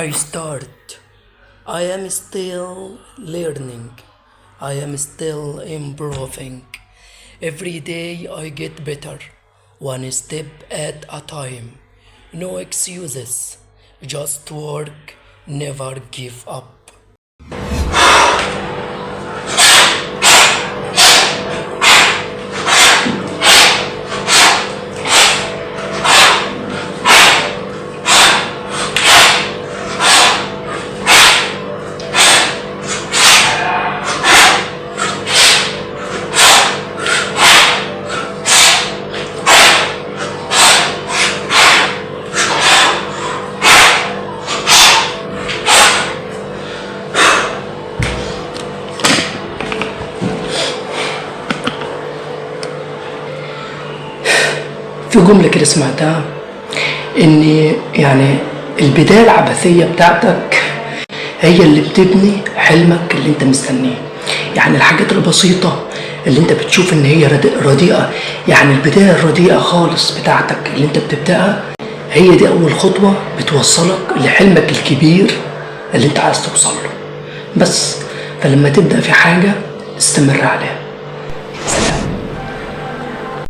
I start. I am still learning. I am still improving. Every day I get better, one step at a time. No excuses, just work, never give up. في جملة كده سمعتها إن يعني البداية العبثية بتاعتك هي اللي بتبني حلمك اللي انت مستنيه. يعني الحاجات البسيطة اللي انت بتشوف ان هي رديئة، يعني البداية الرديئة خالص بتاعتك اللي انت بتبدأها هي دي أول خطوة بتوصلك لحلمك الكبير اللي انت عايز توصل له. بس فلما تبدأ في حاجة استمر عليها.